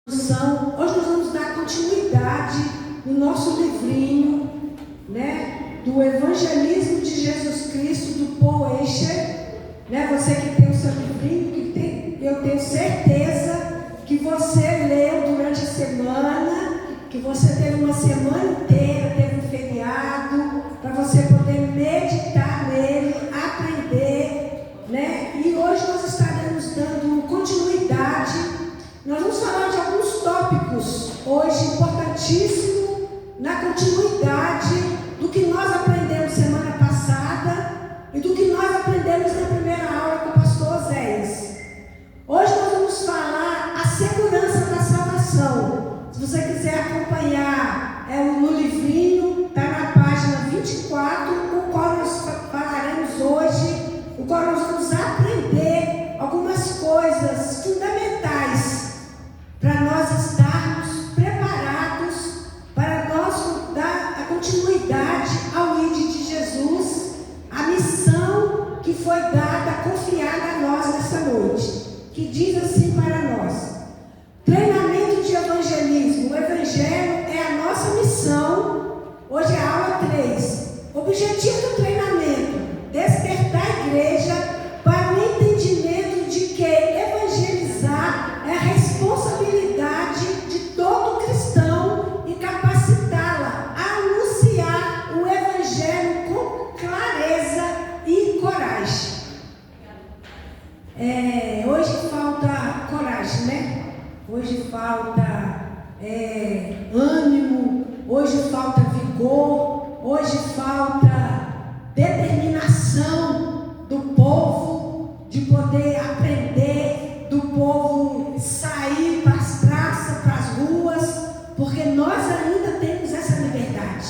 Hoje nós vamos dar continuidade no nosso livrinho, né, do Evangelismo de Jesus Cristo, do Paul Washer, né? Você que tem o seu livrinho, eu tenho certeza que você leu durante a semana, que você teve uma semana inteira, teve um feriado, para você poder meditar nele, aprender, né? E hoje nós estaremos dando continuidade. Nós vamos falar de alguns tópicos hoje importantíssimos na continuidade do que nós aprendemos semana passada e do que nós aprendemos na primeira aula com o pastor Oséias. Hoje nós vamos falar a segurança da salvação. Se você quiser acompanhar no livrinho, está na página 24, o qual nós falaremos hoje, o qual nós vamos aprender algumas coisas fundamentais para nós estarmos preparados, para nós dar a continuidade ao ID de Jesus, a missão que foi dada, confiada a nós nessa noite, que diz assim para nós: treinamento de evangelismo. O evangelho é a nossa missão. Hoje é a aula 3. Objetivo do treinamento: despertar a igreja para o entendimento de que evangelizar é a responsabilidade de todo cristão e capacitá-la a anunciar o evangelho com clareza e coragem. Hoje falta coragem, né? Hoje falta ânimo, hoje falta vigor, hoje falta determinação do povo de poder aprender, do povo sair para as praças, para as ruas, porque nós ainda temos essa liberdade.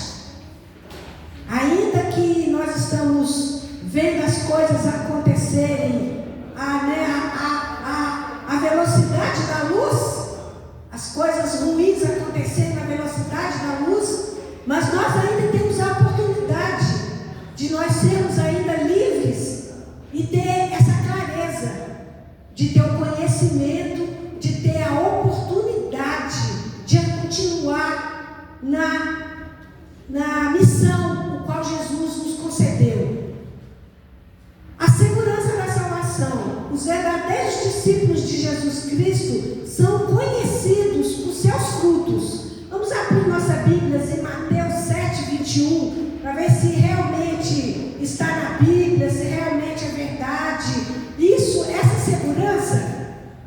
Ainda que nós estamos vendo as coisas acontecerem, a velocidade da luz, as coisas ruins acontecerem na velocidade da luz, mas nós ainda temos a oportunidade de nós sermos ainda livres e ter essa clareza, de ter o conhecimento, de ter a oportunidade de continuar na missão o qual Jesus nos concedeu. A segurança da salvação. Os verdadeiros discípulos de Jesus Cristo são conhecidos por seus frutos. Vamos abrir nossa Bíblia em Mateus 7:21, para ver se realmente está na Bíblia, se realmente é verdade. Essa segurança,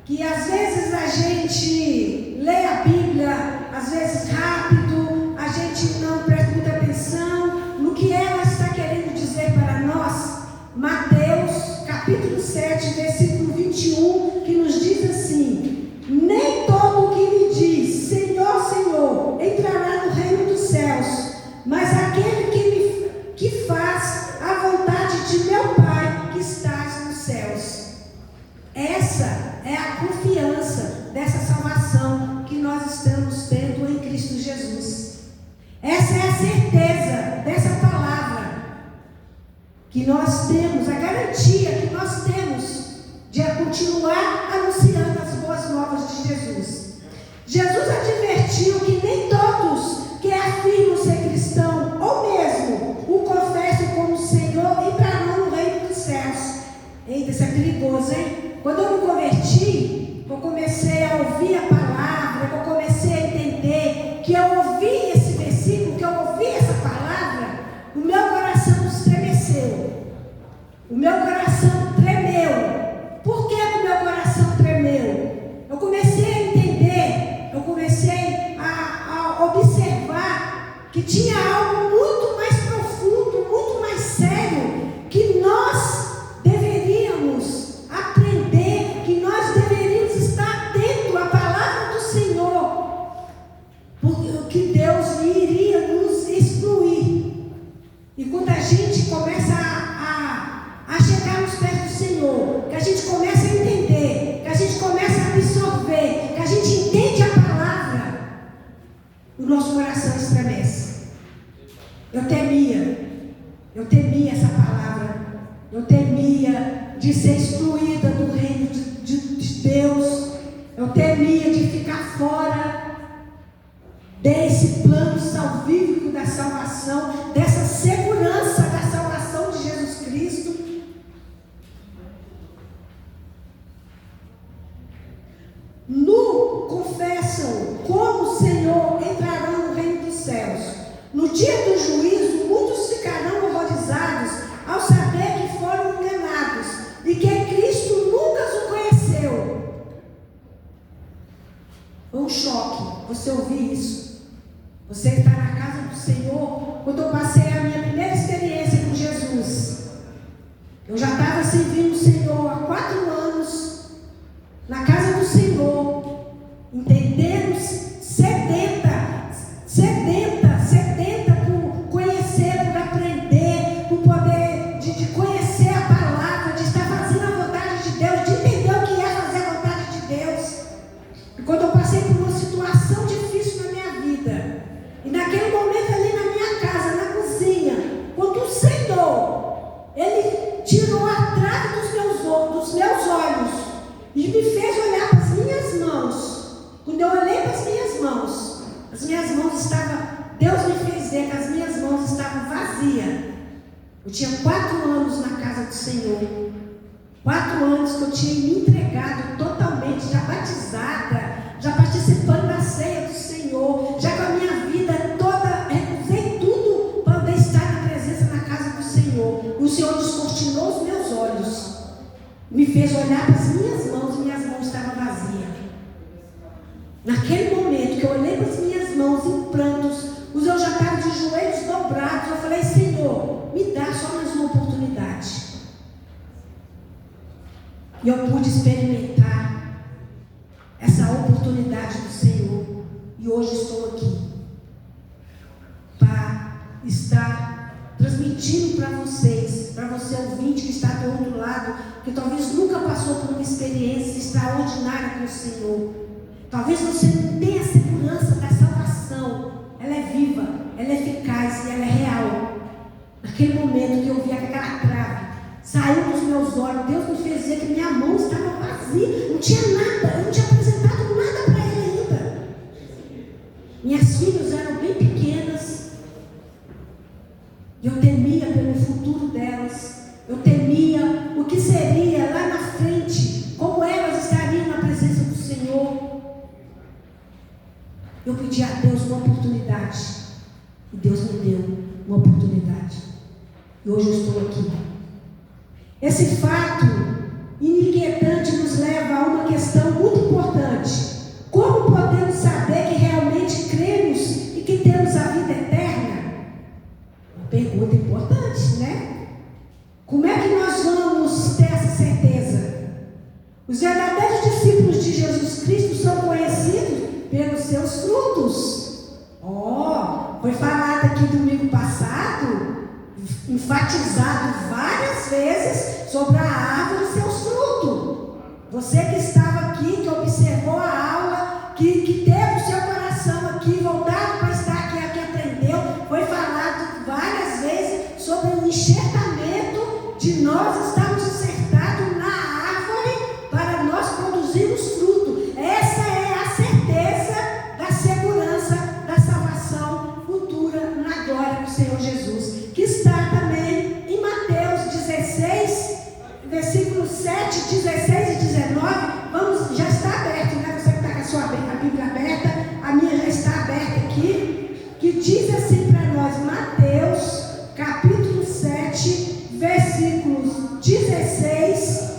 que às vezes a gente lê a Bíblia, às vezes rápido, a gente não presta muita atenção no que ela está querendo dizer para nós. Mateus capítulo 7, versículo 21, que nos diz assim: nem todo o que me diz Senhor, Senhor, entrará no reino dos céus, mas aquele que faz a vontade de meu Pai que estás nos céus. Essa é a confiança dessa salvação que nós estamos tendo em Cristo Jesus. Essa é a certeza dessa palavra que nós temos, a garantia que nós temos de continuar anunciando as boas novas de Jesus. Jesus advertiu que nem todos que afirmam ser cristão ou mesmo o confessam como Senhor entrarão no reino dos céus. Eita, isso é perigoso, hein? Quando eu me converti, eu comecei a ouvir a palavra, eu comecei a entender que eu ouvi esse versículo, que eu ouvi essa palavra, o meu coração estremeceu. O meu coração tremeu. Por que o meu coração tremeu? Eu comecei a entender, eu comecei a observar que tinha algo muito mais profundo, muito mais sério, que nós deveríamos aprender, que nós deveríamos estar atento à palavra do Senhor, porque Deus iria nos excluir. E quando a gente começa a chegar nos pés do Senhor, que a gente começa a entender, que a gente começa a absorver, que a gente entende a palavra, o nosso coração estremece. Eu temia essa palavra, eu temia de ser excluída do reino de Deus, eu temia de ficar fora. fora desse plano salvífico da salvação, dessa segurança da salvação de Jesus Cristo. Confessam como o Senhor entrarão no reino dos céus. No dia do juízo, muitos ficarão horrorizados ao saber que foram enganados e que Cristo nunca os conheceu. Foi um choque você ouvir isso. Você está na casa do Senhor. Quando eu passei a minha primeira experiência com Jesus, eu já estava servindo o Senhor há 4 anos, na casa do Senhor, entendendo, sedenta por conhecer, por aprender, por poder de conhecer a palavra, de estar fazendo a vontade de Deus, de entender o que é fazer a vontade de Deus. E quando eu passei por uma situação difícil na minha vida, e naquele momento ali na minha casa, na cozinha, quando o Senhor, Ele tirou a trave dos meus olhos e me fez olhar para as minhas mãos. Quando eu olhei para as minhas mãos estavam, Deus me fez ver que as minhas mãos estavam vazias. Eu tinha 4 anos na casa do Senhor, 4 anos que eu tinha me entregado totalmente, já batizada, já participando da ceia do Senhor, já com a minha vida toda, recusei tudo para poder estar na presença na casa do Senhor. O Senhor descortinou os meus olhos, me fez olhar para as minhas mãos e minhas mãos estavam vazias. Naquele momento que eu olhei para as minhas mãos em prantos, eu já estava de joelhos dobrados, eu falei: Senhor, me dá só mais uma oportunidade. E eu pude experimentar essa oportunidade do Senhor. E hoje estou aqui para estar transmitindo para vocês, para você ouvinte que está do outro lado, que talvez nunca passou por uma experiência extraordinária com o Senhor. Talvez você não tenha a segurança da salvação. Ela é viva, ela é eficaz e ela é real. Naquele momento que eu vi aquela trave, saiu dos meus olhos, Deus me fez ver que minha mão estava vazia, não tinha nada, eu não tinha apresentado nada para Ele ainda. Minhas filhas eram bem pequenas, e eu temia pelo futuro delas, eu temia o que seria lá na frente, como elas estariam na presença do Senhor. Eu pedi a Deus uma oportunidade, e Deus me deu uma oportunidade, e hoje eu estou aqui. Esse fato inquietante nos leva a uma questão muito importante: como podemos saber que realmente cremos e que temos a vida eterna? Uma pergunta importante, né? Como é que nós vamos ter essa certeza? Os verdadeiros discípulos de Jesus Cristo são conhecidos pelos seus frutos. Foi falado aqui domingo passado, enfatizado várias vezes sobre a árvore e seus frutos. Você que estava aqui, que observou a aula, que teve o seu coração aqui voltado para estar aqui, que aprendeu, foi falado várias vezes sobre o enxertamento de nós estarmos encertados na árvore para nós produzirmos fruto. Essa é a certeza da segurança da salvação futura na glória do Senhor Jesus, que está também em Mateus 16, versículos 7, 16 e 19. Já está aberto, né? Você que está com a sua Bíblia aberta, a minha já está aberta aqui, que diz assim para nós, Mateus, capítulo 7, versículos 16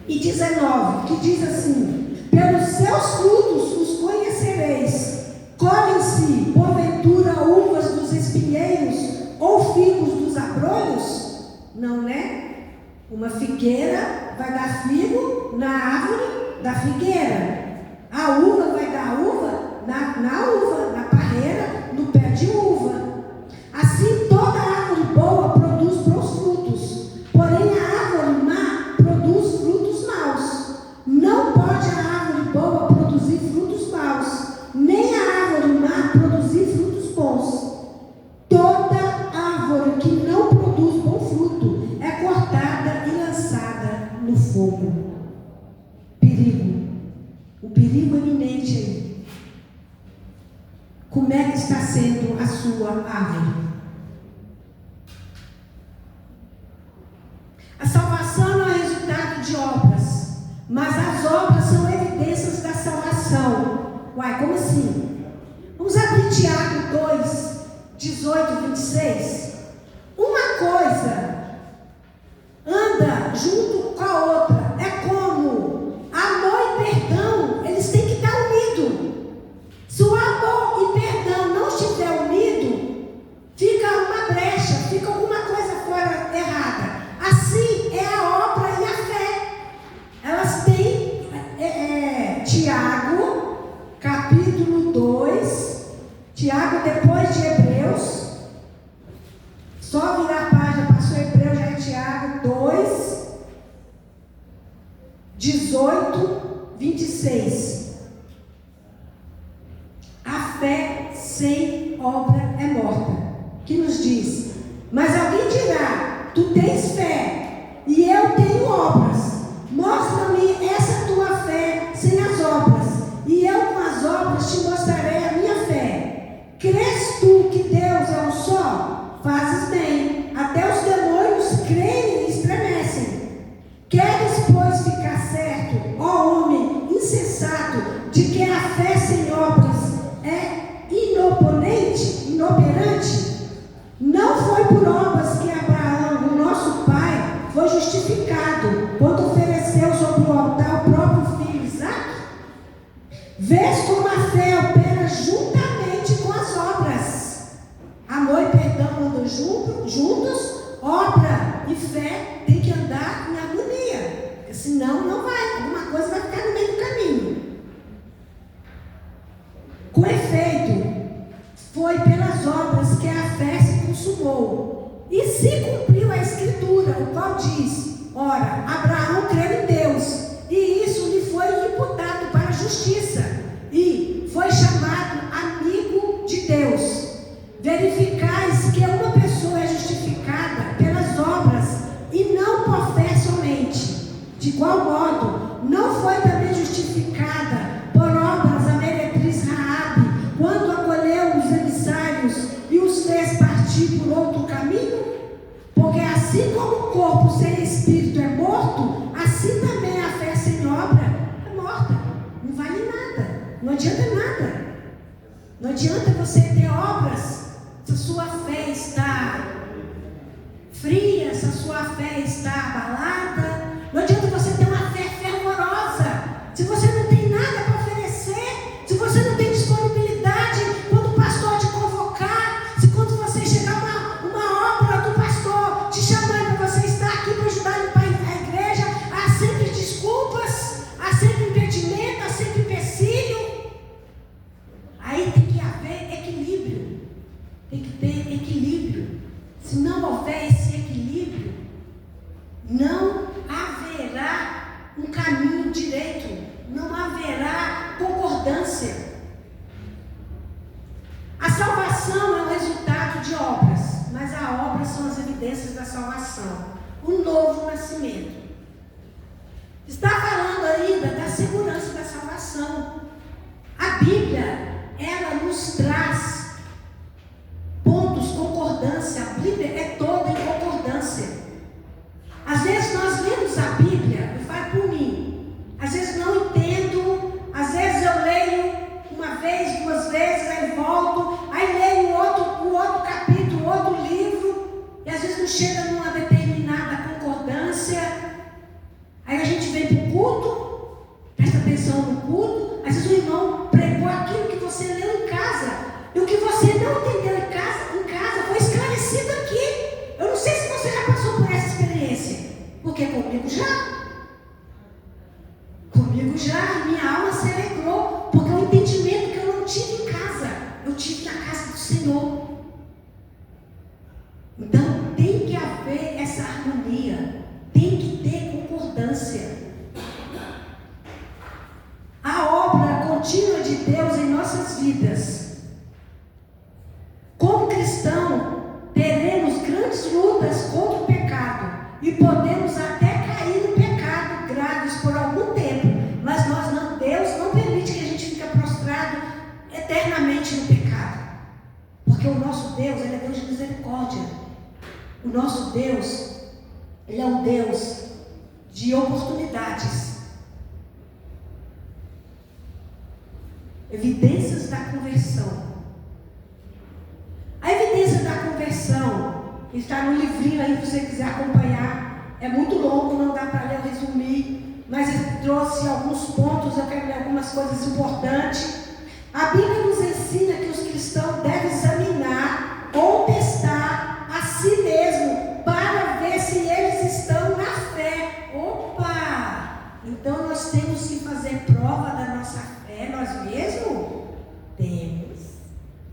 e 19, que diz assim: pelos seus frutos os conhecereis. Colhem-se, porventura, uvas dos espinheiros ou figos dos abrolhos? Não, né? Uma figueira vai dar figo na árvore da figueira. A uva vai dar uva na uva, na parreira, no pé de uva. Assim, toda árvore boa produz bons frutos, porém a árvore má produz frutos maus. Não pode a árvore boa produzir frutos maus, nem a árvore má produzir frutos bons. Toda árvore que não produz bom fruto é cortada e lançada no fogo. Perigo. perigo iminente aí. Como é que está sendo a sua árvore? A salvação não é resultado de obras, mas as obras são evidências da salvação. Uai, como assim? Vamos abrir Tiago 2, 18, 26. Uma coisa anda junto com a outra. É como amor e perdão, eles têm que estar unidos. Se o amor e perdão não estiver unido, fica uma brecha, fica alguma coisa fora errada. Assim é a obra e a fé. Elas têm, Tiago, capítulo 2, Tiago depois de Hebreus, só virar a página, passou Hebreus, já é Tiago 2, 18, 26. A fé sem obra é morta. Que nos diz: mas alguém dirá, tu tens fé e eu tenho obras. Mostra-me essa tua fé sem as obras, e eu com as obras te mostrarei a minha fé. Crês tu que Deus é um só? Fazes bem. Até os demônios creem e estremecem. Queres, pois, ficar certo, ó homem insensato, de que a fé sem obras é inoperante? Não foi por obras que Abraão, o nosso pai, foi justificado, quando ofereceu sobre o altar o próprio filho Isaque? Vês como a fé opera juntamente com as obras. Amor e perdão andam juntos, obra e fé tem que andar em harmonia, senão não vai, alguma coisa vai ficar no meio do caminho. Com efeito, foi pelas obras que a fé se consumou, e se cumpriu a Escritura, o qual diz: ora, Abraão creu em Deus, e isso lhe foi imputado para a justiça, e foi chamado amigo de Deus. Verificais que uma pessoa é justificada pelas obras, e não por fé somente. De igual modo, não foi também justificada por obras a meretriz Raabe, quando acolheu os emissários e os fez partir por outro caminho? Porque assim como o corpo sem espírito é morto, assim também a fé sem obra é morta. Não vale nada, não adianta nada. Não adianta você ter obras se a sua fé está fria, se a sua fé está abalada. Não adianta você ter uma fé fervorosa se você não tem nada para oferecer, se você não tem disponibilidade quando o pastor te convocar, se quando você chegar uma obra do pastor te chamando para você estar aqui para ajudar a limpar a igreja, há sempre desculpas, há sempre impedimento, há sempre empecilho. Aí tem que haver equilíbrio, tem que ter equilíbrio. Se não houver esse equilíbrio, não haverá um caminho direito, não haverá concordância. A salvação é o resultado de obras, mas as obras são as evidências da salvação, o novo nascimento. Está falando ainda da segurança da salvação. A Bíblia, ela nos traz pontos, concordância. A Bíblia é toda em concordância. Às vezes nós lemos a Bíblia, eu falo por mim, às vezes não entendo, às vezes eu leio uma vez, duas vezes, aí volto, aí leio o outro capítulo, outro livro, e às vezes não chega numa determinada concordância. Aí a gente vem para o culto, presta atenção no culto, às vezes o irmão pregou aquilo que você leu em casa, e o que você não entendeu em casa foi esclarecido aqui. Eu não sei se você já passou por essa experiência, porque comigo já, minha alma se alegrou, porque o entendimento que eu não tive em casa, eu tive na casa do Senhor. Então tem que haver essa harmonia, tem que ter concordância. A obra contínua de Deus em nossas vidas. Como cristão, teremos grandes lutas contra o pecado e podemos até cair no pecado graves por algum tempo, mas Deus não permite que a gente Deus, Ele é Deus de misericórdia. O nosso Deus, Ele é um Deus de oportunidades. Evidências da conversão. A evidência da conversão está no livrinho aí, se você quiser acompanhar. É muito longo, não dá para ler, resumir, mas ele trouxe alguns pontos, eu quero ler algumas coisas importantes. A Bíblia nos ensina que os cristãos devem examinar ou testar a si mesmo para ver se eles estão na fé. Opa! Então nós temos que fazer prova da nossa fé nós mesmos? Temos.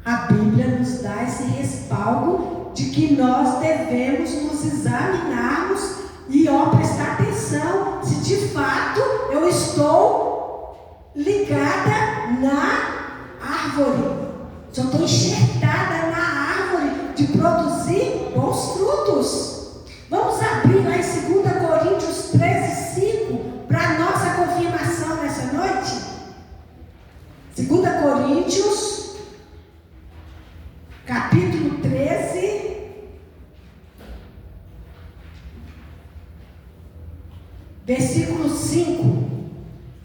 A Bíblia nos dá esse respaldo de que nós devemos nos examinarmos e prestar atenção se de fato eu estou ligada na árvore, se eu estou enxertada na árvore de produzir bons frutos. Vamos abrir lá em 2 Coríntios 13:5 para a nossa confirmação nessa noite. 2 Coríntios, capítulo 13, versículo 5.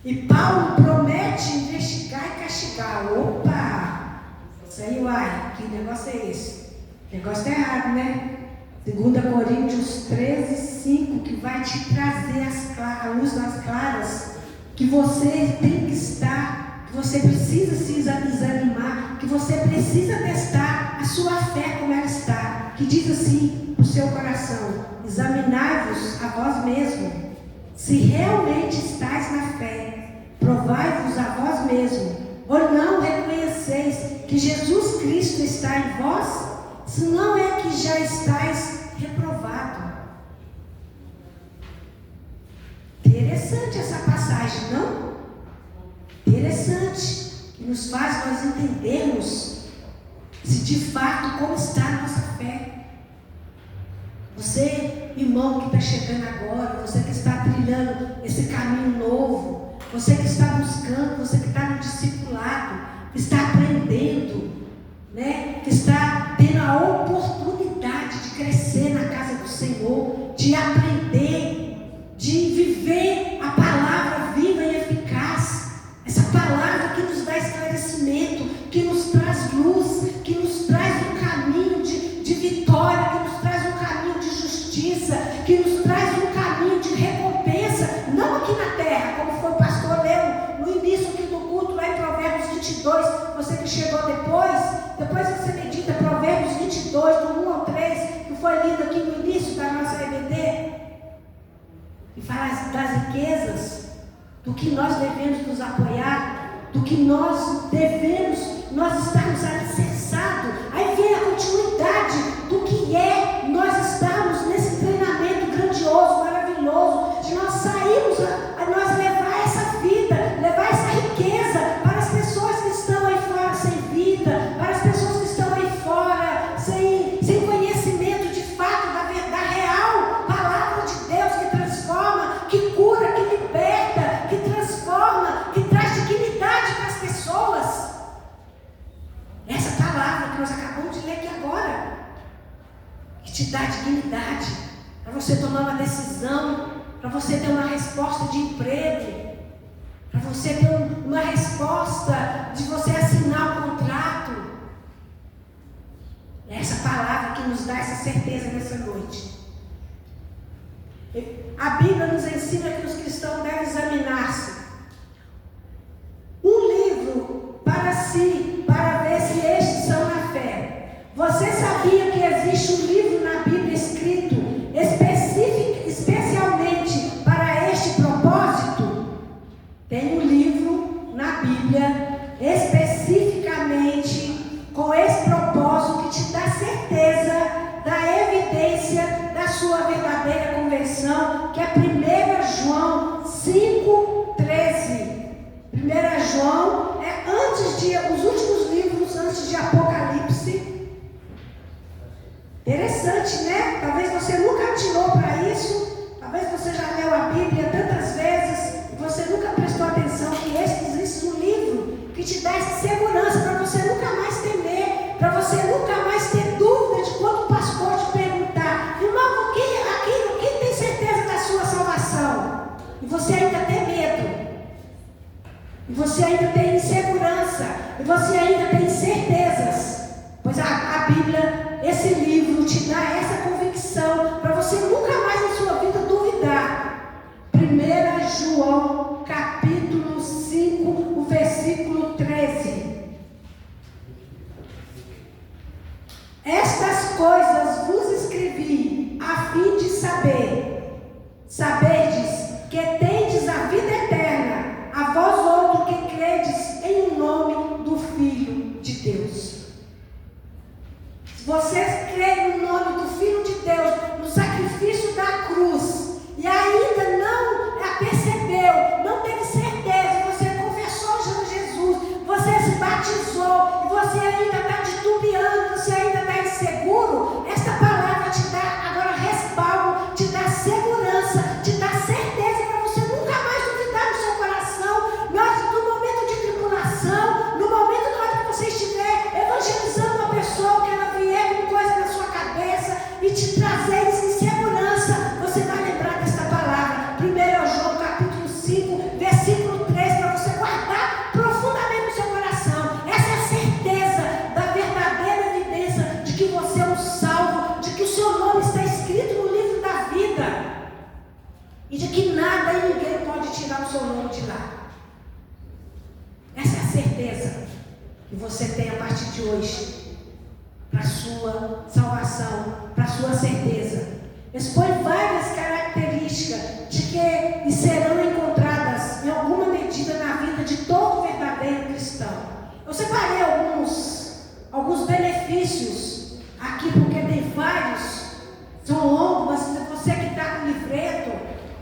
E Paulo promete investigar e castigar. Opa! Isso aí, uai, que negócio é esse? O negócio está errado, né? 2 Coríntios 13:5, que vai te trazer a luz das claras, que você tem que estar, que você precisa se examinar, que você precisa testar a sua fé como ela está, que diz assim o seu coração: examinai-vos a vós mesmos, se realmente estáis na fé, provai-vos a vós mesmos, ou não reconheceis que Jesus Cristo está em vós, se não é que já estáis reprovado. Interessante essa passagem, não? Interessante, que nos faz nós entendermos se de fato como está a nossa fé. Você, irmão, que está chegando agora, você que está trilhando esse caminho novo, você que está buscando, você que está no discipulado, que está aprendendo, né? Que está tendo a oportunidade de crescer na casa do Senhor, de aprender, de viver a palavra viva e eficaz, essa palavra que nos dá esclarecimento, que nos traz luz, que nos traz um caminho de vitória, que nos traz um caminho de justiça, que nos traz um caminho de recompensa, não aqui na terra, como foi o pastor leu no início aqui do culto, lá em Provérbios 22, você que chegou depois você medita Provérbios 22, do 1 ao 3, que foi lido aqui no início da nossa EBD, e fala das riquezas, do que nós devemos nos apoiar, do que nós devemos, nós estarmos alicerçados. Aí vem a continuidade do que é nós estarmos nesse treinamento grandioso, maravilhoso, de nós sairmos, a nós levar essa vida, levar essa riqueza para as pessoas que estão aí fora sem vida, para as pessoas que estão aí fora sem conhecimento de fato da real palavra de Deus, que transforma, que cura, que liberta, que transforma, que traz dignidade para as pessoas. Essa palavra que nós acabamos de ler aqui agora, que te dá dignidade para você tomar uma decisão, para você ter uma resposta de emprego, para você ter uma resposta de você assinar um contrato. É essa palavra que nos dá essa certeza nessa noite. A Bíblia nos ensina que os cristãos devem examinar-se. Um livro para si, para ver se estes são na fé. Você sabia que existe um livro na Bíblia escrito especialmente para este propósito? Tem um livro na Bíblia especificamente com esse propósito, que te dá certeza da evidência da sua verdadeira conversão, que é 1 João 5,13. 1 João é os últimos livros antes de Apocalipse. Interessante, né? Talvez você nunca atirou para isso, talvez você já leu a Bíblia tantas vezes e você nunca prestou atenção que existe um livro que te dá essa segurança para você nunca mais temer, para você nunca mais ter você ainda tem insegurança, e você ainda tem certezas, pois a Bíblia, esse livro, te dá essa convicção para você nunca mais na sua vida duvidar. 1 João capítulo 5, o versículo 13. Estas coisas vos escrevi a fim de saberdes que tendes a vida eterna, a vós outro que credes em o nome do Filho de Deus. Se vocês creem no nome do Filho de Deus, no sacrifício da cruz, e ainda não a percebeu, não teve certeza, você confessou Jesus, você se batizou, e você ainda está titubeando, você ainda está inseguro, esta palavra te dá agora respaldo, te dá segurança, te dá certeza para você nunca mais duvidar no seu coração. No momento de tribulação, no momento na hora que você estiver evangelizando uma pessoa, que ela vier com coisa na sua cabeça e te trazer insegurança, você vai lembrar desta palavra. 1 João capítulo 5, versículo 3, para você guardar profundamente no seu coração. Essa é a certeza da verdadeira evidência de que você é um salvo, de que o seu nome está escrito no livro da vida, e de que nada e ninguém pode tirar o seu nome de lá. Essa é a certeza que você tem a partir de hoje, para a sua salvação, para a sua certeza. Expõe várias características de que serão encontradas em alguma medida na vida de todo verdadeiro cristão. Eu separei alguns benefícios aqui, porque tem vários, são longos, mas você que está com o livreto,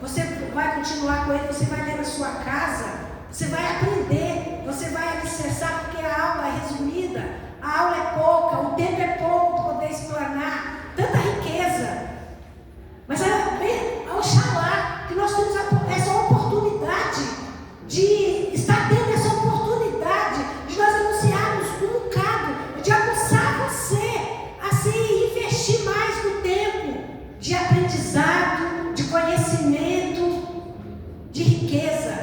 você vai continuar com ele, você vai ler na sua casa, você vai aprender, você vai alicerçar, porque a aula é resumida, a aula é pouca, o tempo é pouco para poder explanar tanta riqueza. Mas oxalá que nós temos essa oportunidade de estar tendo essa oportunidade de nós anunciarmos um bocado, de alcançar você a se investir mais no tempo de aprendizado, de conhecimento, de riqueza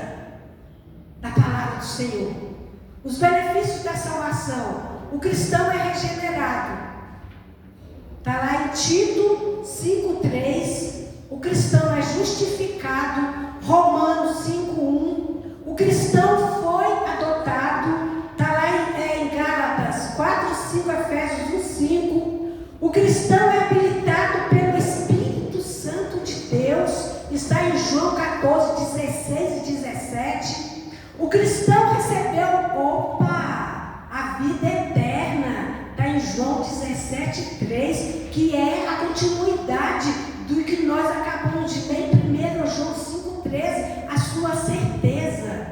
da palavra do Senhor. Os benefícios da salvação. O cristão é regenerado. Está lá em Tito 5,3. O cristão é justificado. Romanos 5,1. O cristão foi adotado. Está lá em Gálatas 4,5, Efésios 1,5. O cristão é habilitado pelo Espírito Santo de Deus. Está em João 14, 16 e 17. O cristão recebeu, a vida eterna. Está em João 17, 3, que é a continuidade do que nós acabamos de ler em 1 João 5, 13, a sua certeza.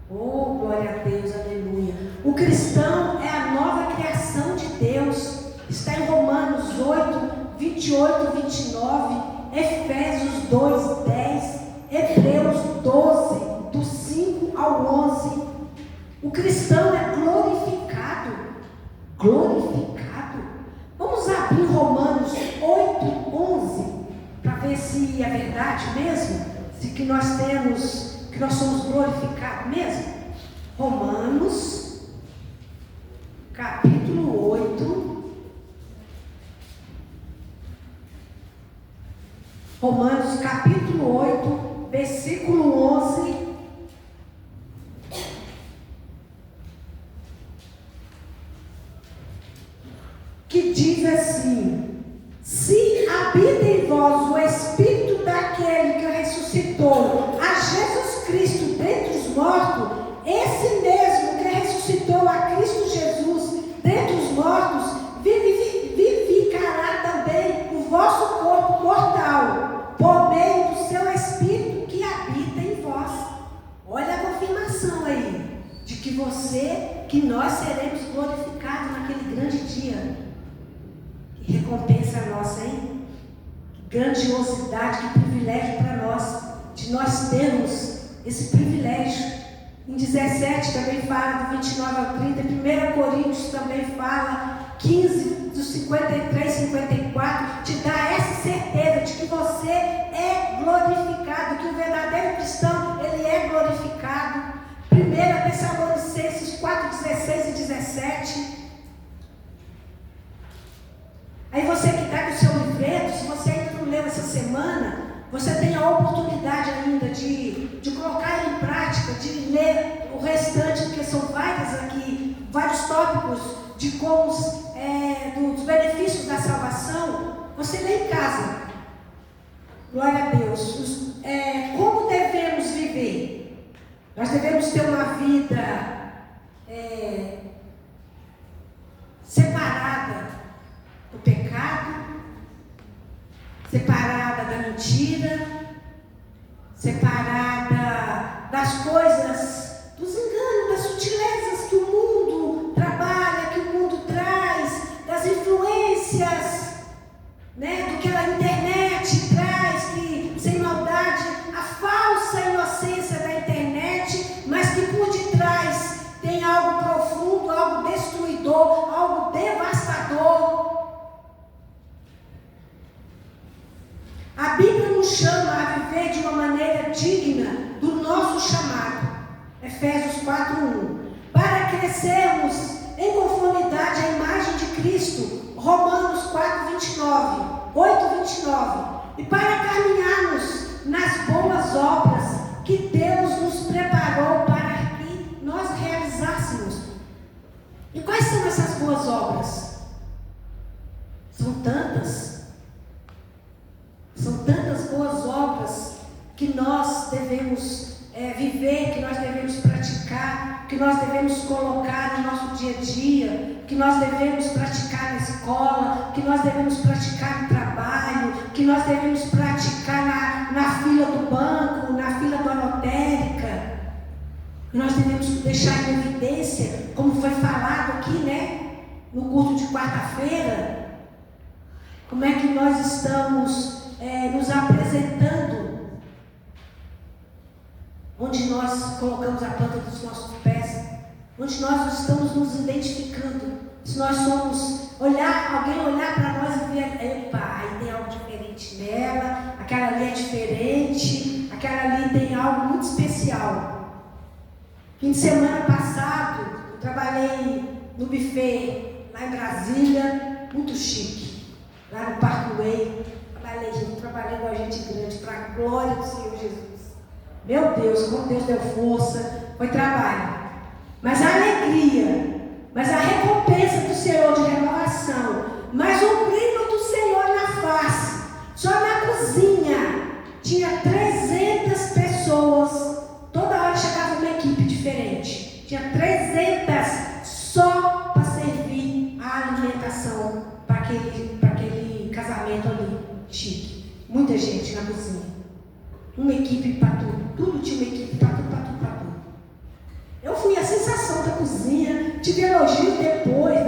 Oh, glória a Deus, aleluia. O cristão é a nova criação de Deus. Está em Romanos 8, 28, 29, Efésios 2, 10, Hebreus 12, do 5 ao 11. O cristão é glorificado. Glorificado. Vamos abrir Romanos 8, 11, para ver se é verdade mesmo, se que nós somos glorificados mesmo. Romanos capítulo 8. Romanos capítulo 8, versículo 11. Que diz assim: se habita em vós o Espírito daquele que ressuscitou a Jesus Cristo dentre os mortos, esse mesmo que ressuscitou a Cristo Jesus dentre os mortos, vivificará também o vosso corpo mortal, por meio do seu Espírito que habita em vós. Olha a confirmação aí, de que nós seremos glorificados naquele grande dia. Que recompensa nossa, hein? Que grandiosidade, que privilégio para nós, de nós termos esse privilégio. Em 17 também fala do 29 ao 30, 1 Coríntios também fala, 15, dos 53, 54, te dá essa certeza de que você é glorificado, que o verdadeiro cristão, ele é glorificado. 1 1 Tessalonicenses 4, 16 e 17. Aí você que está com o seu livreto, se você ainda não leu essa semana, você tem a oportunidade ainda de colocar em prática, de ler o restante, porque são vários tópicos de como dos benefícios da salvação. Você lê em casa. Glória a Deus. Como devemos viver? Nós devemos ter uma vida separada do pecado, separada da mentira, separada das coisas, dos enganos, das sutilezas que o mundo trabalha, que o mundo traz, das influências, do que a internet traz, que sem maldade, a falsa inocência da internet, mas que por detrás tem algo profundo, algo destruidor, algo devastador. A Bíblia nos chama a viver de uma maneira digna do nosso chamado. Efésios 4:1. Para crescermos em conformidade à imagem de Cristo. Romanos 8:29. E para caminharmos nas boas obras que Deus nos preparou para que nós realizássemos. E quais são essas boas obras? São tantas. São tantas boas obras que nós devemos viver, que nós devemos praticar, que nós devemos colocar no nosso dia a dia, que nós devemos praticar na escola, que nós devemos praticar no trabalho, que nós devemos praticar na fila do banco, na fila da lotérica, que nós devemos deixar em evidência, como foi falado aqui, no culto de quarta-feira, como é que nós estamos nos apresentando, onde nós colocamos a planta dos nossos pés, onde nós estamos nos identificando. Se nós somos alguém olhar para nós e ver, aí tem algo diferente nela, aquela ali é diferente, aquela ali tem algo muito especial. Fim de semana passado, eu trabalhei no buffet lá em Brasília, muito chique, lá no Parque Way. Trabalhei com a gente grande, para a glória do Senhor Jesus. Meu Deus, como Deus deu força, foi trabalho. Mas a alegria, mas a recompensa do Senhor de renovação, mas o brilho do Senhor na face. Só na cozinha tinha 300 pessoas, toda hora chegava uma equipe diferente. Tinha 300 só para servir a alimentação para aquele casamento ali. Chique. Muita gente na cozinha. Uma equipe para tudo. Tudo tinha uma equipe para tudo. Eu fui a sensação da cozinha. Tive elogio depois. Eu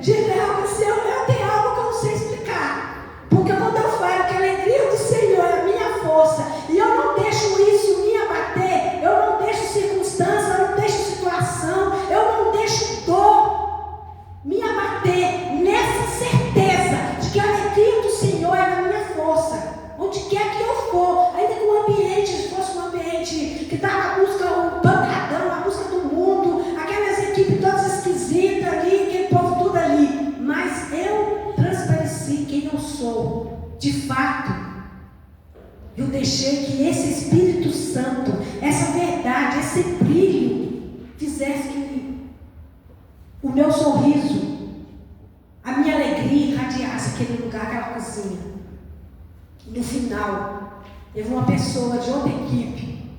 tenho algo que eu não sei explicar. Porque quando eu falo que a alegria do Senhor é a minha força, e eu não deixo isso me abater, eu não deixo circunstância, eu não deixo situação, eu não deixo dor me abater nessa certeza de que a alegria do Senhor é a minha força. Onde quer que eu for, ainda que o ambiente fosse um ambiente que está na busca, um pancadão, na busca do mundo, aquelas equipes todas esquisitas ali, aquele povo tudo ali, mas eu transpareci quem eu sou, de fato. Eu deixei que esse Espírito Santo, essa verdade, esse brilho, fizesse que o meu sorriso, a minha alegria irradiasse aquele lugar, aquela cozinha. No final, teve uma pessoa de outra equipe,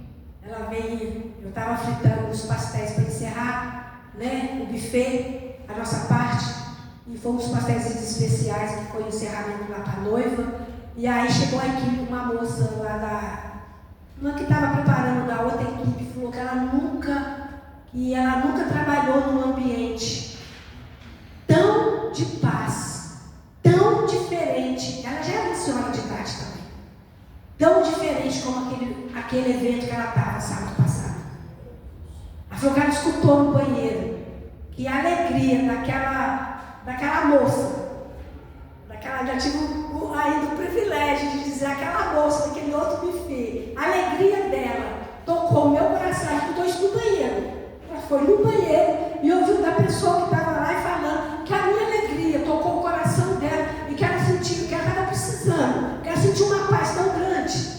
ela veio, eu estava fritando os pastéis para encerrar, o buffet, a nossa parte, e fomos os pastéis especiais, que foi o encerramento lá para a noiva, e aí chegou a equipe, uma moça lá uma que estava preparando da outra equipe, falou que ela nunca trabalhou num ambiente tão de paz, tão diferente. Ela já era uma senhora de idade também, tão diferente como aquele evento que ela estava sábado passado. Ela falou que ela escutou no banheiro que a alegria daquela moça, já tive ainda o privilégio de dizer aquela moça daquele outro buffet, a alegria dela tocou meu coração, escutou isso no banheiro. foi no banheiro e ouviu da pessoa que estava lá e falando que a minha alegria tocou o coração dela e que ela sentiu que ela estava precisando, que ela sentiu uma paz tão grande.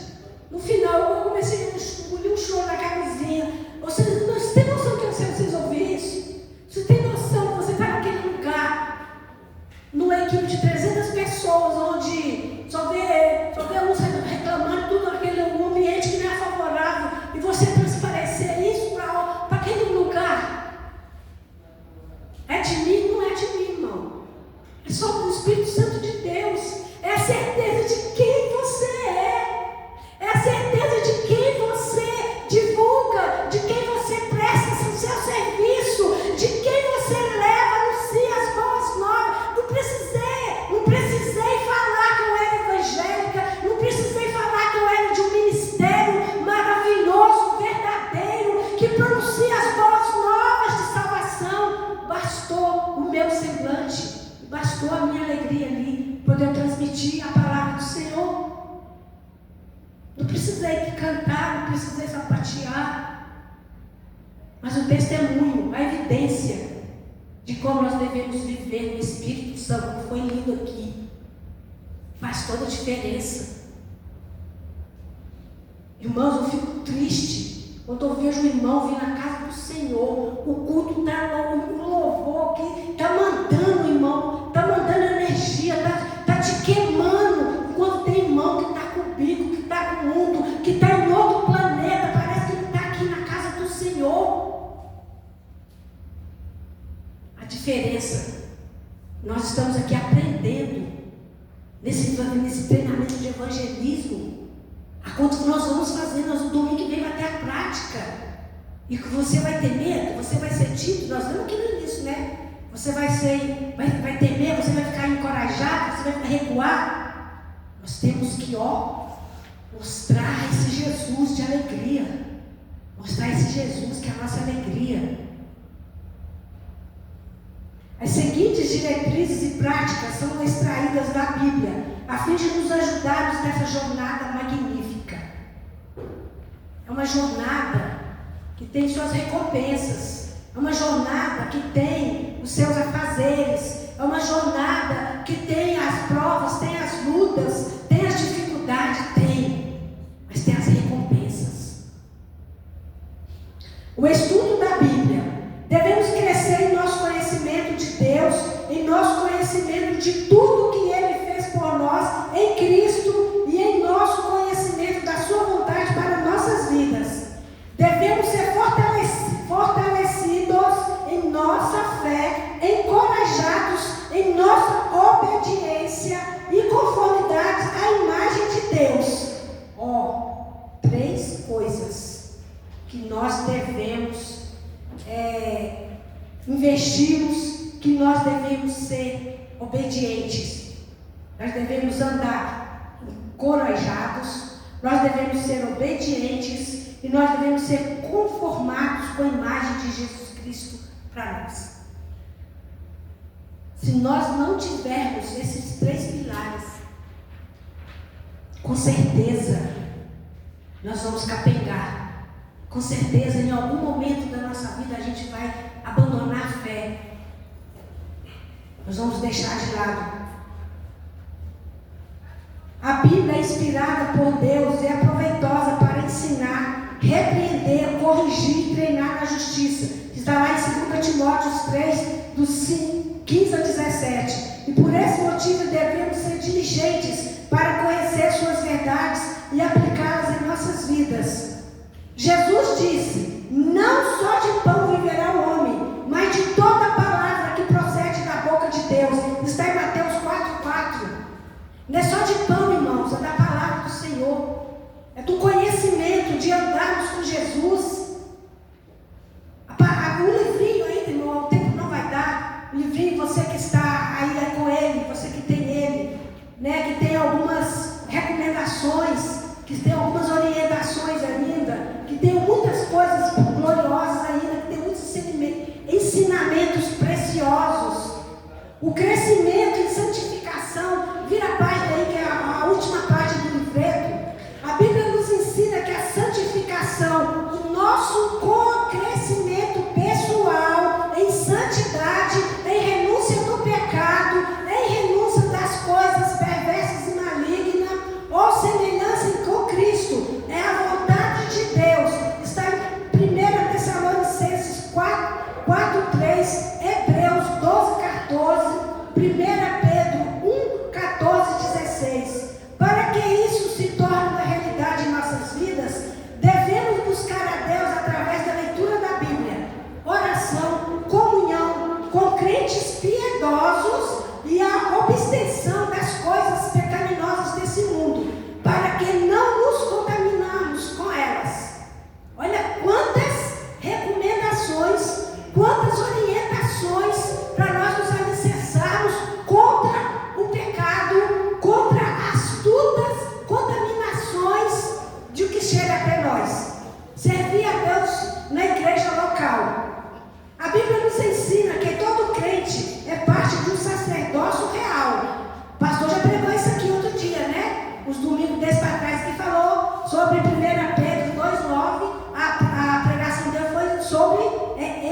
No final, eu comecei a engolir um choro na camisinha. Você tem noção que vocês ouviram isso? Você tem noção que você está naquele lugar, numa equipe de 300 pessoas, onde só vê uns reclamando, tudo naquele ambiente que não é favorável, e você transparecer isso para aquele lugar? É de mim? Não é de mim, irmão. É só do Espírito Santo de Deus. É a certeza de quem você é. É a certeza de quem você divulga, de quem você presta o seu serviço, de quem você leva, anuncia as boas novas. Não precisei falar que eu era evangélica, não precisei falar que eu era de um ministério maravilhoso, verdadeiro, que pronuncia as boas novas de salvação. Bastou o meu semblante, bastou a minha alegria ali, poder transmitir a palavra do Senhor. Não precisei cantar, não precisei sapatear, mas o testemunho, a evidência de como nós devemos viver no Espírito Santo, que foi lindo aqui, faz toda a diferença. Irmãos, eu fico triste quando eu vejo um irmão vir na casa do Senhor, o culto está lá, o louvor que está mandando, irmão, está mandando energia, está te queimando, enquanto tem irmão que está com o bico, que está com o mundo, que está em outro planeta, parece que ele está aqui na casa do Senhor. A diferença, nós estamos aqui aprendendo, nesse treinamento de evangelismo, a quanto nós vamos fazer, nós no domingo que vem vai ter a prática, e que você vai ter medo, você vai ser tímido, nós vemos aqui no início, né? Você vai ter medo, você vai ficar encorajado, você vai recuar. Nós temos que, mostrar esse Jesus de alegria, mostrar esse Jesus que é a nossa alegria. As seguintes diretrizes e práticas são extraídas da Bíblia, a fim de nos ajudarmos nessa jornada magnífica. É uma jornada que tem suas recompensas, é uma jornada que tem os seus afazeres, é uma jornada que tem as provas, tem as lutas, tem as dificuldades, mas tem as recompensas. O estudo da Bíblia, devemos crescer em nosso conhecimento de Deus, em nosso conhecimento de tudo que Ele fez por nós em Cristo e em nosso conhecimento da sua vontade para nossas vidas. Devemos ser fortalecidos em nossa fé, encorajados em nossa obediência e conformidade à imagem de Deus. 3 coisas que nós devemos investirmos, que nós devemos ser obedientes. Nós devemos andar encorajados, nós devemos ser obedientes e nós devemos ser conformados com a imagem de Jesus Cristo para nós. Se nós não tivermos esses 3 pilares, com certeza nós vamos capengar. Com certeza, em algum momento da nossa vida, a gente vai abandonar a fé. Nós vamos deixar de lado. A Bíblia é inspirada por Deus e é proveitosa para ensinar, repreender, corrigir e treinar na justiça. Está lá em 2 Timóteo 3, dos 15 a 17. E por esse motivo devemos ser diligentes para conhecer suas verdades e aplicá-las em nossas vidas. Jesus disse: não só de pão viverá o homem, mas de toda palavra que procede da boca de Deus. Está em Mateus 4:4. Não é só de pão, irmãos, é da palavra do Senhor. É do conhecimento, de andarmos com Jesus. O livrinho ainda, irmão, o tempo não vai dar. O livrinho, você que está aí com ele, você que tem ele, né, que tem algumas recomendações, que tem algumas orientações ainda, que tem muitas coisas gloriosas ainda, que tem muitos ensinamentos preciosos. O crescimento em santificação, vira a página aí, que é a última página do livreto. A Bíblia nos ensina que a santificação, o nosso crescimento pessoal, 4:3, Hebreus 12:14, 1 Pedro 1:14-16. Para que isso se torne uma realidade em nossas vidas, devemos buscar a Deus através da leitura da Bíblia, oração, comunhão com crentes piedosos e a abstenção das coisas pecaminosas desse mundo, para que não nos contaminamos com elas. Olha quantas recomendações, quantas orientações para nós nos alicerçarmos contra o pecado, contra astutas contaminações de o que chega até nós. Servir a Deus na igreja local. A Bíblia nos ensina que todo crente é parte de um sacerdócio real. O pastor já pregou isso aqui outro dia, né? Os domingos desse para trás, que falou sobre 1 Pedro 2:9. A pregação dele foi sobre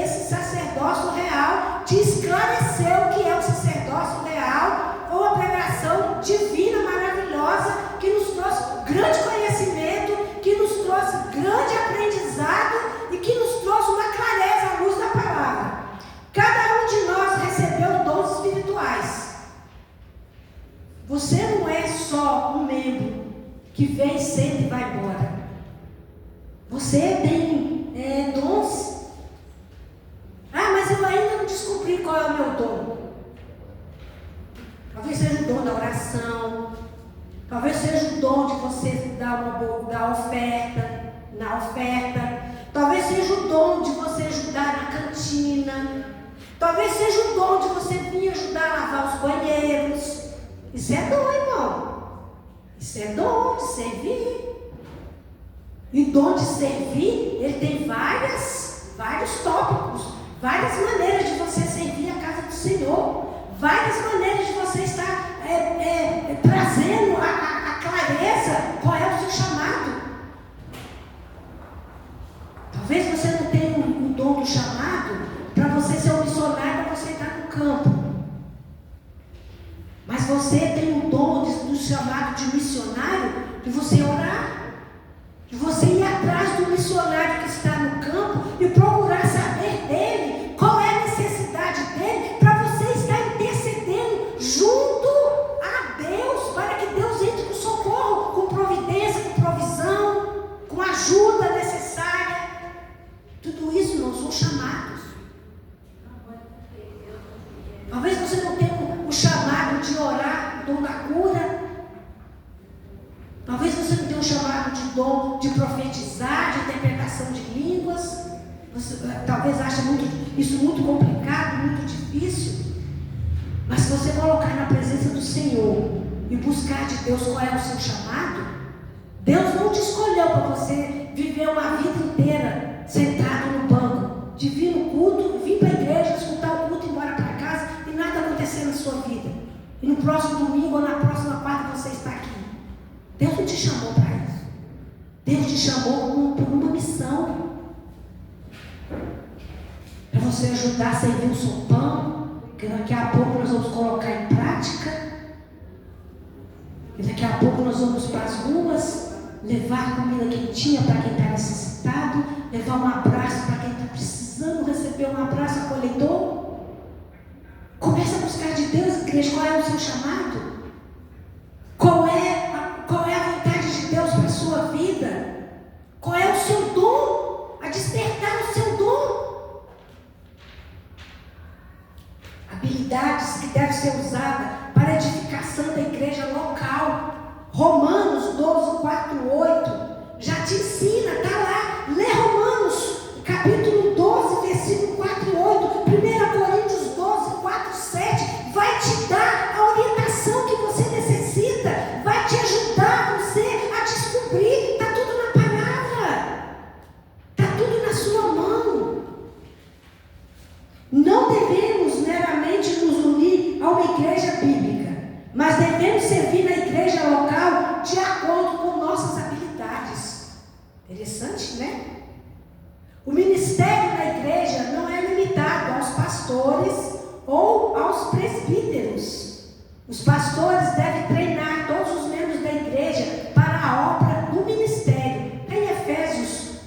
esse sacerdócio real, de esclarecer o que é o sacerdócio real. Foi uma pregação divina, maravilhosa, que nos trouxe grande conhecimento, que nos trouxe grande aprendizado e que nos trouxe uma clareza à luz da palavra. Cada um de nós recebeu dons espirituais. Você não é só um membro que vem, senta e vai embora. Você tem dons. Ah, mas eu ainda não descobri qual é o meu dom. Talvez seja o dom da oração. Talvez seja o dom de você dar oferta, na oferta. Talvez seja o dom de você ajudar na cantina. Talvez seja o dom de você vir ajudar a lavar os banheiros. Isso é dom, irmão. Isso é dom de servir. E o dom de servir, ele tem vários tópicos, várias maneiras de você servir a casa do Senhor, várias maneiras de você estar trazendo a clareza qual é o seu chamado. Talvez você não tenha um dom do chamado para você ser um missionário, para você estar no campo. Mas você tem o dom do chamado de missionário, de você orar, de você ir atrás do missionário que está no campo e procurar saber dele, qual é a necessidade dele, para você estar intercedendo junto a Deus, para que Deus entre com socorro, com providência, com provisão, com ajuda necessária. Tudo isso não são chamados. Talvez você não tenha o chamado de orar, o dom da cura. Talvez você não tenha o chamado de dom de profetizar, de interpretação de línguas. Você talvez ache isso muito complicado, muito difícil. Mas se você colocar na presença do Senhor e buscar de Deus qual é o seu chamado, Deus não te escolheu para você viver uma vida inteira sentado no banco, de vir no culto, vir para a igreja, escutar o culto e ir embora para casa e nada acontecer na sua vida. E no próximo domingo ou na próxima quarta você está aqui. Deus não te chamou para isso. Deus te chamou por uma missão. Para você ajudar a servir o seu pão, que daqui a pouco nós vamos colocar em prática. E daqui a pouco nós vamos para as ruas, levar comida quentinha para quem está necessitado, levar um abraço para quem está precisando receber um abraço acolhedor. Comece a buscar de Deus, igreja, qual é o seu chamado? Qual é a vontade de Deus para a sua vida? Qual é o seu dom? A despertar o seu dom. Habilidades que devem ser usadas para a edificação da igreja local. Romanos 12, 4, 8 já te ensina, está lá. Lê Romanos, capítulo 12, versículo 4 e 8. 1 Coríntios 12, 4, 7 vai te dar a orientação que você necessita, vai te ajudar você a descobrir. Está tudo na palavra, está tudo na sua mão. Não devemos meramente nos unir a uma igreja bíblica, mas devemos servir na igreja local de acordo com nossas habilidades. Interessante, né? O ministério da igreja não é limitado aos pastores ou aos presbíteros. Os pastores devem treinar todos os membros da igreja para a obra do ministério. Em Efésios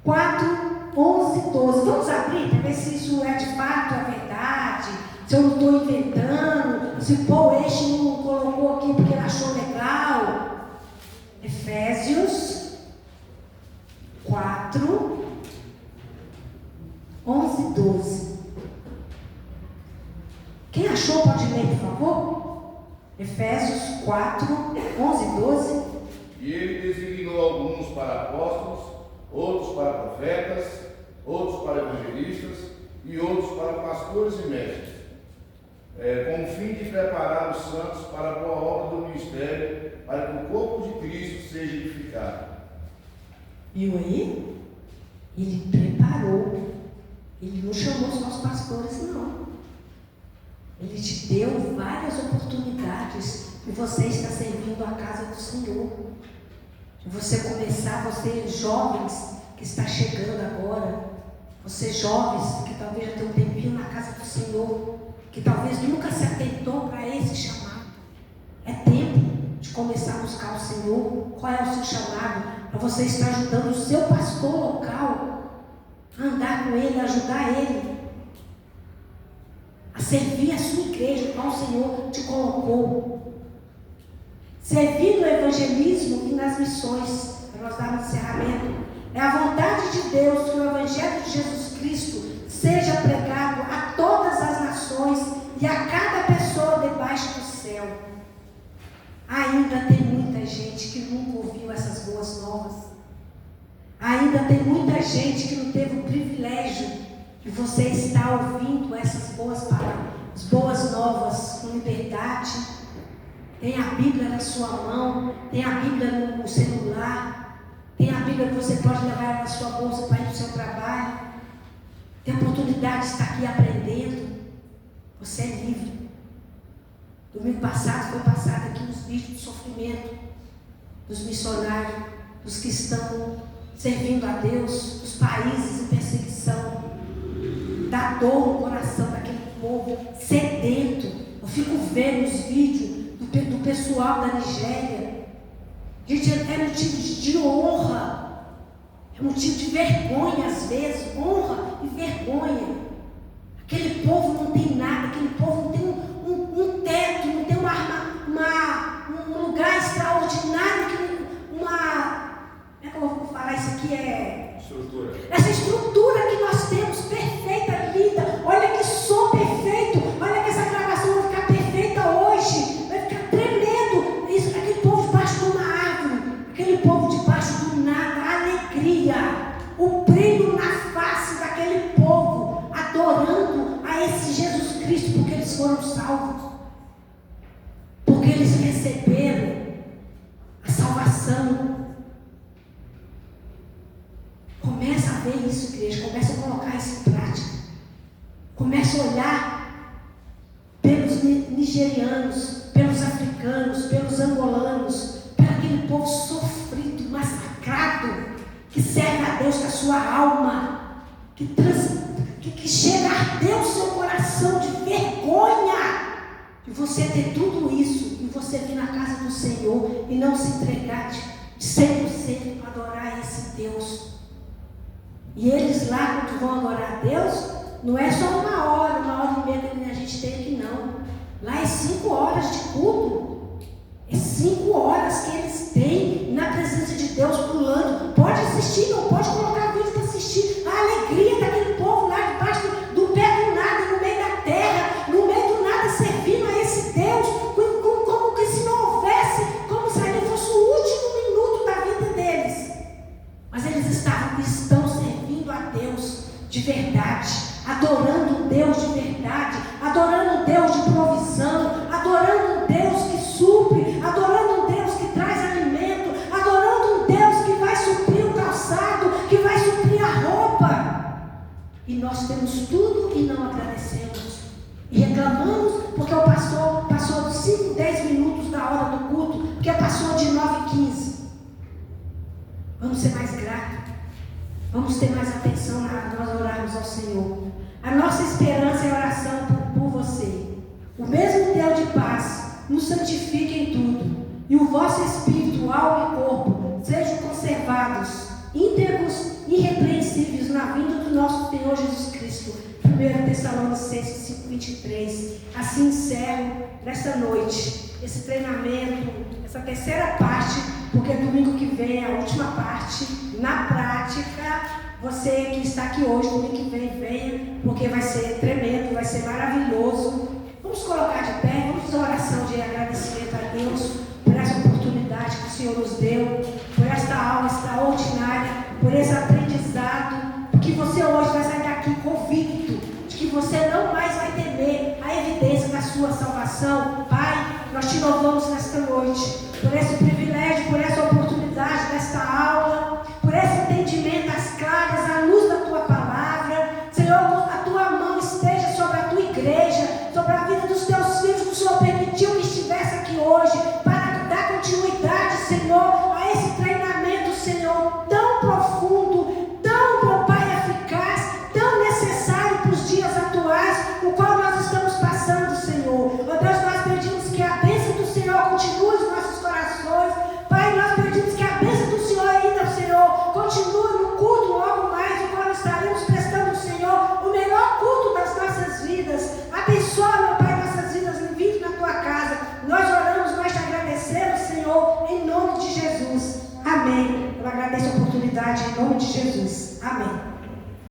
4, 11 e 12. Vamos abrir para ver se isso isso é de fato a verdade, se eu não estou inventando, se o Eixo não colocou aqui porque ele achou legal. Efésios 4, 11 e 12. Quem achou pode ler, por favor? Efésios 4, 11 e 12. E ele designou alguns para apóstolos, outros para profetas, outros para evangelistas e outros para pastores e mestres, com o fim de preparar os santos para a boa obra do ministério, para que o corpo de Cristo seja edificado. Viu aí? Ele preparou. Ele não chamou só os pastores, não. Ele te deu várias oportunidades e você está servindo a casa do Senhor. Você começar, você jovens que está chegando agora, você jovens que talvez já tem um tempinho na casa do Senhor, que talvez nunca se atentou para esse chamado. É tempo de começar a buscar o Senhor. Qual é o seu chamado? Para você estar ajudando o seu pastor local a andar com ele, a ajudar ele a servir a sua igreja, qual o Senhor te colocou. Servir no evangelismo e nas missões, para nós darmos encerramento. É a vontade de Deus que o Evangelho de Jesus Cristo seja pregado a todas as nações e a cada pessoa debaixo do céu. Ainda tem muita gente que nunca ouviu essas boas novas. Ainda tem muita gente que não teve o privilégio de você estar ouvindo essas boas palavras, as boas novas com liberdade. Tem a Bíblia na sua mão, tem a Bíblia no celular, tem a Bíblia que você pode levar na sua bolsa para ir para o seu trabalho. Tem a oportunidade de estar aqui aprendendo. Você é livre. Domingo passado foi passado aqui uns vídeos de sofrimento dos missionários, dos que estão servindo a Deus, dos países em perseguição, da dor no coração daquele povo sedento. Eu fico vendo os vídeos do pessoal da Nigéria. Gente, é motivo de honra, é motivo de vergonha às vezes, honra e vergonha. Aquele povo não tem nada, aquele povo não tem um teto, não tem um lugar extraordinário, como é que eu vou falar isso aqui? Estrutura. Essa estrutura que nós temos, perfeita, linda. Olha que som perfeito, olha que essa gravação vai ficar perfeita hoje, vai ficar tremendo. Isso, aquele povo debaixo de uma árvore, aquele povo debaixo do nada, a alegria, o brilho na face daquele povo, adorando a esse Jesus Cristo, porque eles foram salvos, porque eles receberam a salvação. Começa a ver isso, igreja. Começa a colocar isso em prática. Começa a olhar pelos nigerianos, pelos africanos, pelos angolanos, para aquele povo sofrido, massacrado, que serve a Deus com a sua alma, que chega a arder o seu coração de vergonha de você ter tudo isso e você vir na casa do Senhor e não se entregar de 100% para adorar esse Deus. E eles lá, quando vão adorar a Deus, não é só uma hora e meia que a gente tem aqui, não. Lá é 5 horas de culto. É 5 horas que eles têm na presença de Deus, pulando. Pode assistir, não pode colocar vídeo para assistir. A alegria daquele povo lá debaixo do pé do nada, no meio da terra, no meio do nada, servindo a esse Deus, como que se não houvesse, como se ali fosse o último minuto da vida deles. Mas eles estão servindo a Deus de verdade, adorando Deus de verdade, adorando Deus de provisão, adorando Deus que supre, adorando Deus que traz alimento, adorando Deus que vai suprir o calçado, que vai suprir a roupa. E nós temos tudo e não agradecemos. E reclamamos porque o pastor passou de 5, 10 minutos da hora do culto, porque passou de 9h15. Vamos ser mais gratos. Vamos ter mais atenção na nós orarmos ao Senhor. A nossa esperança é oração por você. O mesmo Deus de paz nos santifique em tudo, e o vosso espírito, alma e corpo sejam conservados, íntegros e irrepreensíveis na vinda do nosso Senhor Jesus Cristo. 1 Tessalonicenses 5:23. Assim encerro nesta noite esse treinamento, essa terceira parte, porque domingo que vem é a última parte, na prática. Você que está aqui hoje, domingo que vem, venha, porque vai ser tremendo, vai ser maravilhoso. Vamos colocar de pé, vamos fazer uma oração de agradecimento a Deus por essa oportunidade que o Senhor nos deu, por esta aula extraordinária, por esse aprendizado, porque você hoje vai sair daqui convicto de que você não mais vai temer a evidência da sua salvação. Pai, nós te louvamos nesta noite, por esse privilégio, por essa oportunidade desta aula, por esse entendimento das claras, à luz da tua palavra. Senhor, a tua mão esteja sobre a tua igreja, sobre a vida dos teus filhos, que o Senhor